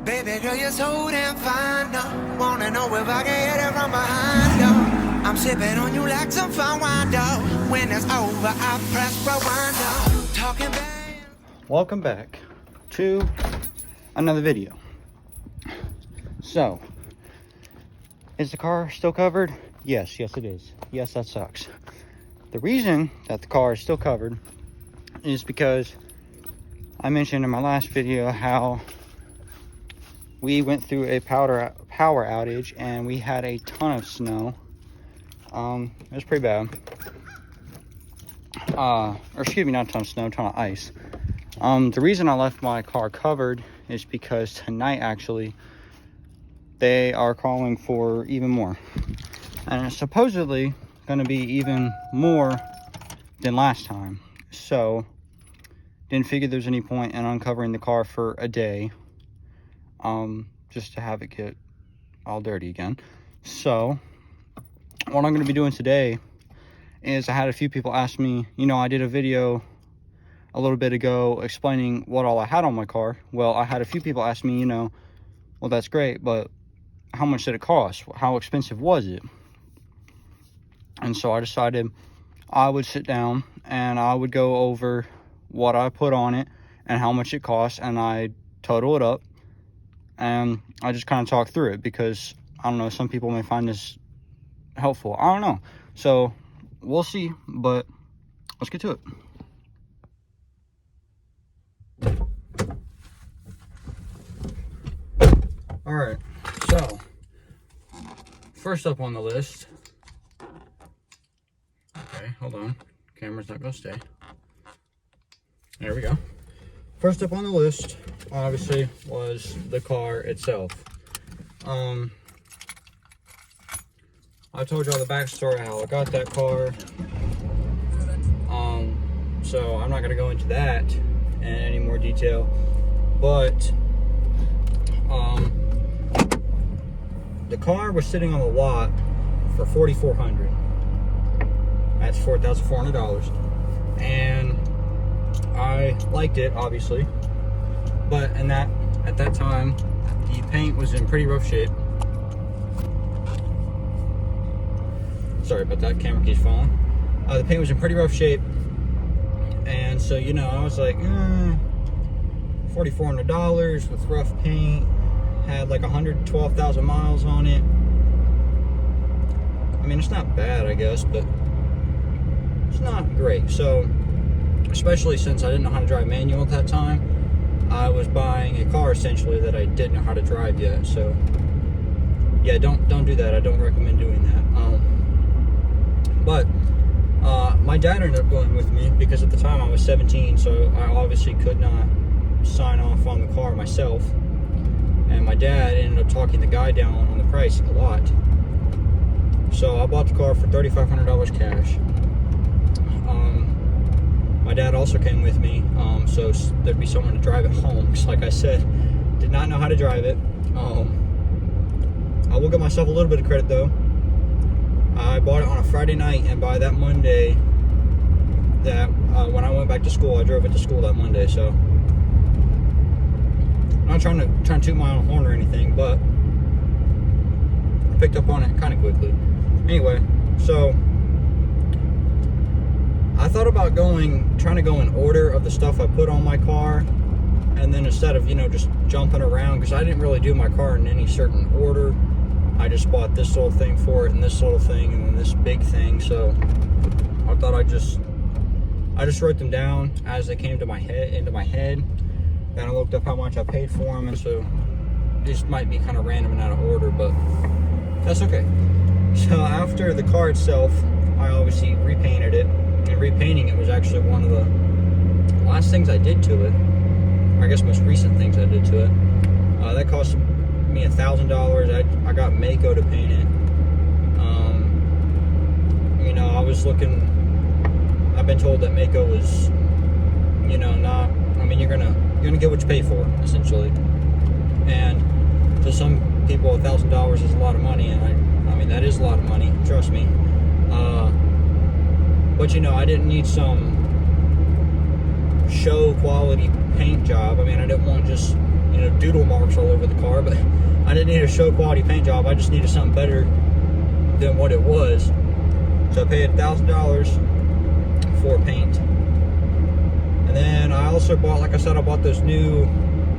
Baby girl, you're so damn fine, no. Wanna know if I can hit it from behind, no. I'm sipping on you like some fine wine, though. When it's over, I press rewind, though. Talking back. Welcome back to another video. So, is the car still covered? Yes it is. Yes, that sucks. The reason that the car is still covered is because I mentioned in my last video how we went through a power outage and we had a ton of snow. It was pretty bad. Or excuse me, not a ton of snow, a ton of ice. The reason I left my car covered is because tonight, actually, they are calling for even more. And it's supposedly going to be even more than last time. So, didn't figure there's any point in uncovering the car for a day. Just to have it get all dirty again. So, what I'm going to be doing today is I had a few people ask me, I did a video a little bit ago explaining what all I had on my car. Well, I had a few people ask me, well, that's great, but how much did it cost? How expensive was it? And so I decided I would sit down and I would go over what I put on it and how much it cost, and I total it up. And I just kind of talk through it because, I don't know, some people may find this helpful. I don't know. So, we'll see, but let's get to it. Alright, so, first up on the list. Okay, hold on. Camera's not going to stay. There we go. First up on the list, obviously, was the car itself. I told y'all the backstory how I got that car. So I'm not gonna go into that in any more detail. But the car was sitting on the lot for $4,400. That's $4,400, and I liked it, obviously, but at that time, the paint was in pretty rough shape. Sorry about that, camera keeps falling. The paint was in pretty rough shape, and so, I was like, $4,400 with rough paint, had like 112,000 miles on it. I mean, it's not bad, I guess, but it's not great. So, especially since I didn't know how to drive manual at that time, I was buying a car essentially that I didn't know how to drive yet. So yeah, don't do that. I don't recommend doing that. But my dad ended up going with me because at the time I was 17, so I obviously could not sign off on the car myself. And my dad ended up talking the guy down on the price a lot. So I bought the car for $3,500 cash. My dad also came with me, so there'd be someone to drive it home, because like I said, did not know how to drive it. I will give myself a little bit of credit though. I bought it on a Friday night, and by that Monday, when I went back to school, I drove it to school that Monday. So I'm not trying to toot my own horn or anything, but I picked up on it kind of quickly. Anyway, so I thought about trying to go in order of the stuff I put on my car, and then instead of, just jumping around, because I didn't really do my car in any certain order. I just bought this little thing for it, and this little thing, and then this big thing. So I thought I just wrote them down as they came into my head. Then I looked up how much I paid for them, and so this might be kind of random and out of order, but that's okay. So after the car itself, I obviously repainted it. And repainting it was actually one of the last things I did to it. Or I guess most recent things I did to it. That cost me $1,000. I got Mako to paint it. I was looking. I've been told that Mako was, not. I mean, you're gonna get what you pay for, essentially. And to some people, $1,000 is a lot of money, and I mean that is a lot of money. Trust me. But I didn't need some show quality paint job. I mean, I didn't want just doodle marks all over the car, but I didn't need a show quality paint job. I just needed something better than what it was. So I paid $1,000 for paint. And then I also bought, like I said, I bought those new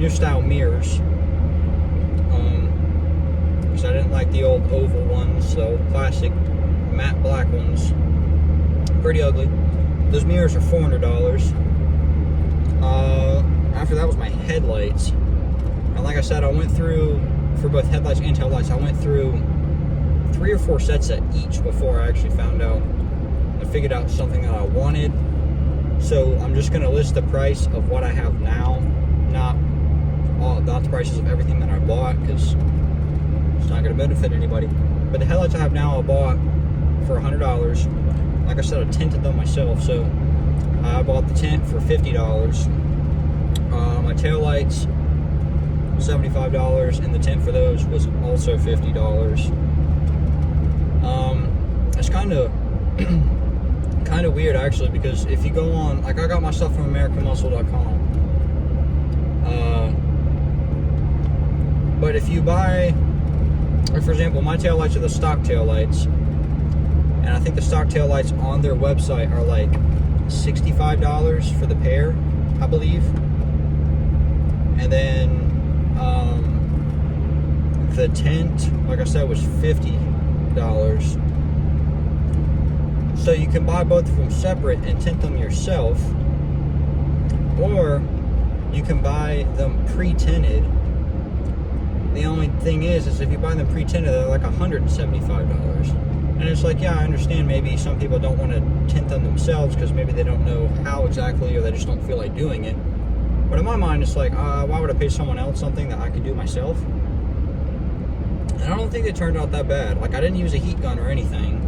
style mirrors. Because I didn't like the old oval ones, the old plastic matte black ones. Pretty ugly. Those mirrors are $400. After that was my headlights. And like I said, I went through, for both headlights and taillights, I went through 3 or 4 sets of each before I actually found out and figured out something that I wanted. So I'm just going to list the price of what I have now, not the prices of everything that I bought, because it's not going to benefit anybody. But the headlights I have now, I bought for $100. Like I said, I tinted them myself, so I bought the tint for $50. My taillights, $75, and the tint for those was also $50. It's kind of weird, actually, because if you go on, like, I got my stuff from AmericanMuscle.com, but if you buy, like, for example, my taillights are the stock taillights, and I think the stock taillights on their website are like $65 for the pair, I believe. And then the tint, like I said, was $50. So you can buy both of them separate and tint them yourself, or you can buy them pre-tinted. The only thing is if you buy them pre-tinted, they're like $175. And it's like, yeah, I understand maybe some people don't want to tint them themselves because maybe they don't know how exactly, or they just don't feel like doing it. But in my mind, it's like, why would I pay someone else something that I could do myself? And I don't think they turned out that bad. Like, I didn't use a heat gun or anything.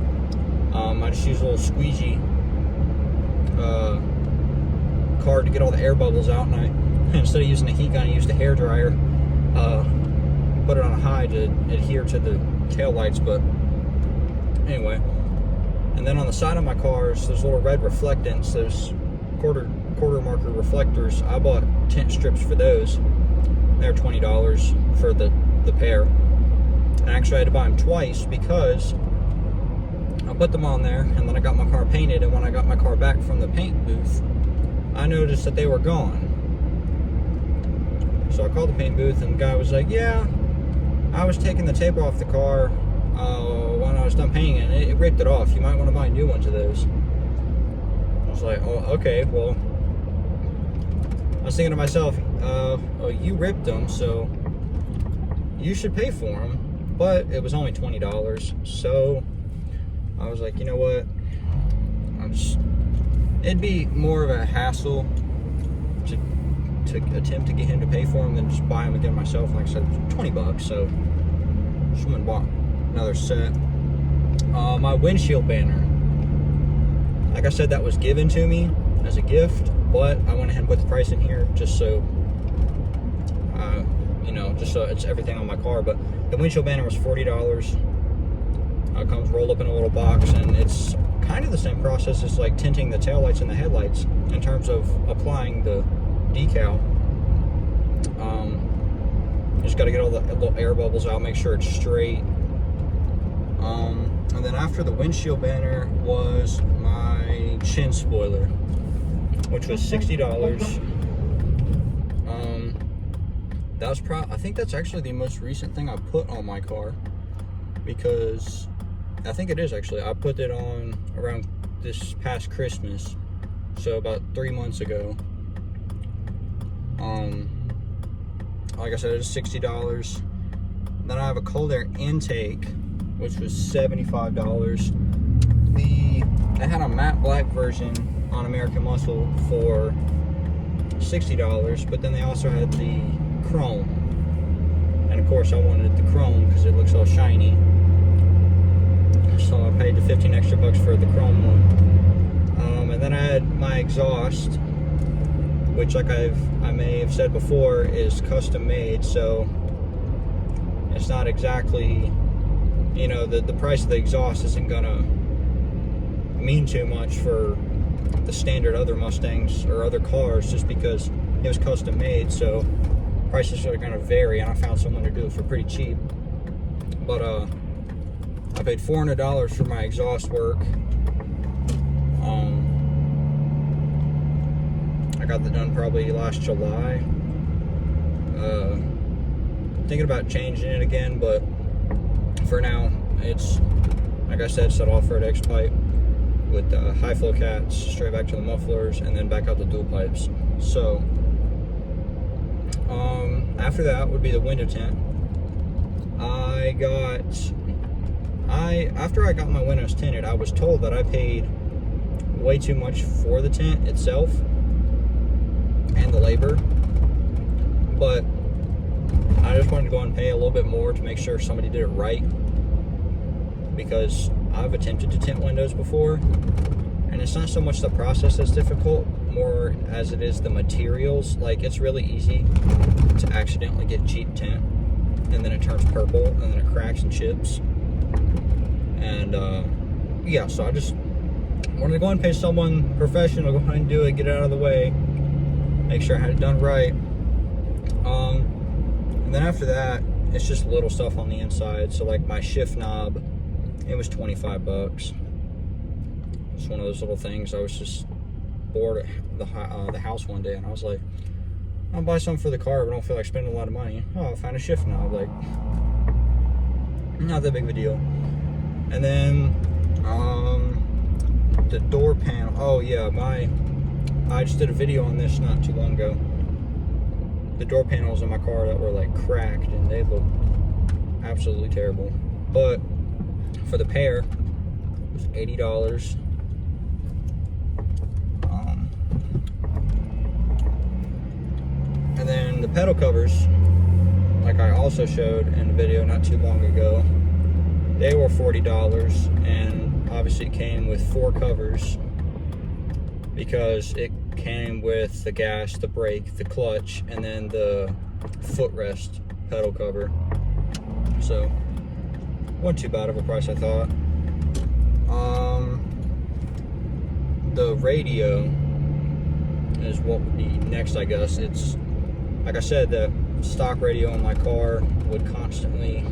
I just used a little squeegee card to get all the air bubbles out, and I, instead of using a heat gun, I used a hair dryer. Put it on high to adhere to the tail lights, but anyway. And then on the side of my cars, those little red reflectants, those quarter marker reflectors, I bought tint strips for those. They're $20 for the pair. And actually I had to buy them twice because I put them on there, and then I got my car painted, and when I got my car back from the paint booth, I noticed that they were gone. So I called the paint booth, and the guy was like, yeah, I was taking the tape off the car when I was done painting it, and it ripped it off. You might want to buy new ones of those. I was like, oh, okay, well, I was thinking to myself, oh, you ripped them, so you should pay for them. But it was only $20, so I was like, you know what, it'd be more of a hassle to attempt to get him to pay for them than just buy them again myself. Like I said, it was $20, so just went and bought another set. My windshield banner, like I said, that was given to me as a gift, but I went ahead and put the price in here just so just so it's everything on my car. But the windshield banner was $40. It comes rolled up in a little box, and it's kind of the same process as like tinting the taillights and the headlights in terms of applying the decal. You just got to get all the little air bubbles out, make sure it's straight. And then after the windshield banner was my chin spoiler, which was $60. I think that's actually the most recent thing I put on my car, because I think it is actually. I put it on around this past Christmas, so about 3 months ago. Like I said, it was $60. Then I have a cold air intake, which was $75. I had a matte black version on American Muscle for $60, but then they also had the chrome, and of course I wanted the chrome because it looks all shiny, so I paid the 15 extra bucks for the chrome one. And then I had my exhaust, which, like I may have said before, is custom made, so it's not exactly, the price of the exhaust isn't gonna mean too much for the standard other Mustangs or other cars, just because it was custom made. So prices are going to vary, and I found someone to do it for pretty cheap. But I paid $400 for my exhaust work. I got that done probably last July. Thinking about changing it again, but for now, it's, like I said, set off for an X pipe with high flow cats straight back to the mufflers, and then back out the dual pipes. So after that would be the window tint. After I got my windows tinted, I was told that I paid way too much for the tint itself and the labor, but I just wanted to go and pay a little bit more to make sure somebody did it right, because I've attempted to tint windows before, and it's not so much the process that's difficult, more as it is the materials. Like, it's really easy to accidentally get cheap tint, and then it turns purple, and then it cracks and chips. And yeah, so I just wanted to go and pay someone professional, go ahead and do it, get it out of the way, make sure I had it done right. And then after that, it's just little stuff on the inside. So like my shift knob, it was 25 bucks. It's one of those little things. I was just bored at the house one day, and I was like, I'll buy something for the car, but I don't feel like spending a lot of money. Oh, I found a shift knob. Like, not that big of a deal. And then the door panel. Oh yeah, I just did a video on this not too long ago. The door panels in my car that were like cracked, and they look absolutely terrible. But for the pair, it was $80. And then the pedal covers, like I also showed in a video not too long ago, they were $40, and obviously it came with 4 covers, because it came with the gas, the brake, the clutch, and then the footrest pedal cover. So wasn't too bad of a price, I thought. The radio is what would be next, I guess. It's, like I said, the stock radio in my car would constantly,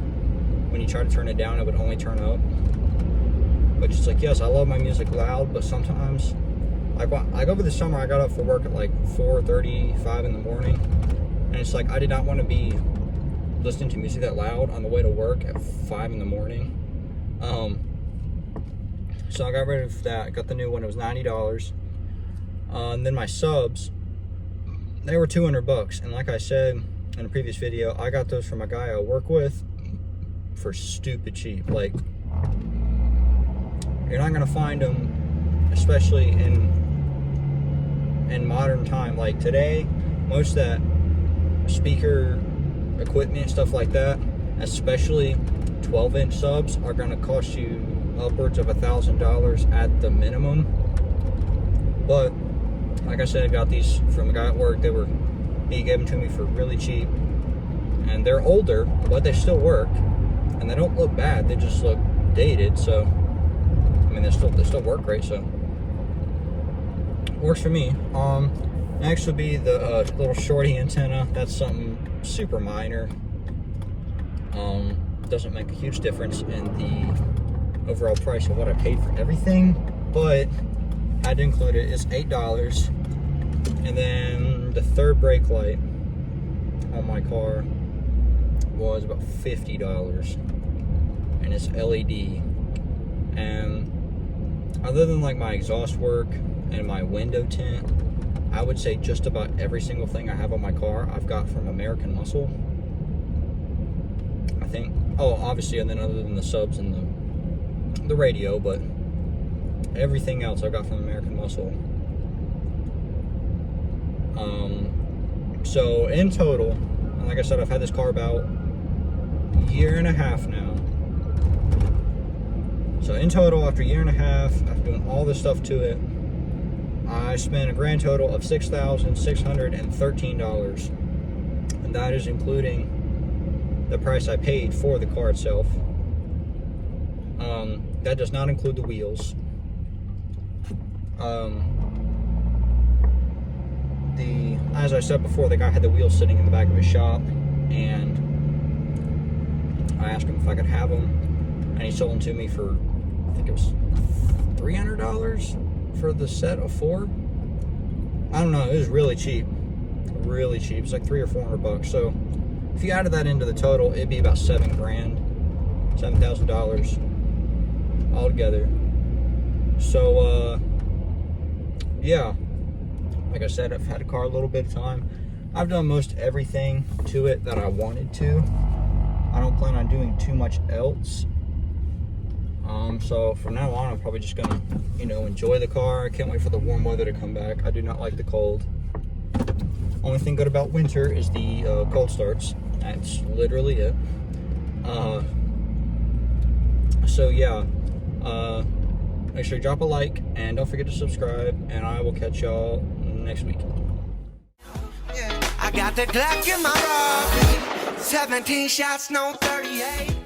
when you try to turn it down, it would only turn up. Which is like, yes, I love my music loud, but sometimes, like over the summer, I got up for work at like 4:35 in the morning, and it's like I did not want to be listening to music that loud on the way to work at 5 in the morning. So I got rid of that. I got the new one. It was $90. And then my subs, they were 200 bucks. And like I said in a previous video, I got those from a guy I work with for stupid cheap. Like, you're not gonna find them, especially in modern time. Like today, most of that speaker equipment, stuff like that, especially 12-inch subs, are gonna cost you upwards of $1,000 at the minimum. But like I said, I got these from a guy at work. He gave them to me for really cheap, and they're older, but they still work, and they don't look bad. They just look dated. So I mean, they still work great. So works for me. Next would be the little shorty antenna. That's something super minor. Doesn't make a huge difference in the overall price of what I paid for everything, but I had to include it. It's $8. And then the third brake light on my car was about $50, and it's LED. And other than like my exhaust work and my window tint, I would say just about every single thing I have on my car I've got from American Muscle, I think. Oh, obviously, and then other than the subs and the radio, but everything else I got from American Muscle. So in total, and like I said, I've had this car about a year and a half now. So in total, after a year and a half, after doing all this stuff to it, I spent a grand total of $6,613, and that is including the price I paid for the car itself. That does not include the as I said before, the guy had the wheels sitting in the back of his shop, and I asked him if I could have them, and he sold them to me for, I think it was $300 for the set of 4. I don't know, it was really cheap. Really cheap. It's like $300 or $400. So if you added that into the total, it'd be about $7,000 altogether. So yeah, like I said, I've had a car a little bit of time. I've done most everything to it that I wanted to. I don't plan on doing too much else. So from now on, I'm probably just gonna, enjoy the car. I can't wait for the warm weather to come back. I do not like the cold. Only thing good about winter is the cold starts. That's literally it. So yeah, make sure you drop a like and don't forget to subscribe, and I will catch y'all next week. I got the Glock in my Robbie, 17 shots, no 38.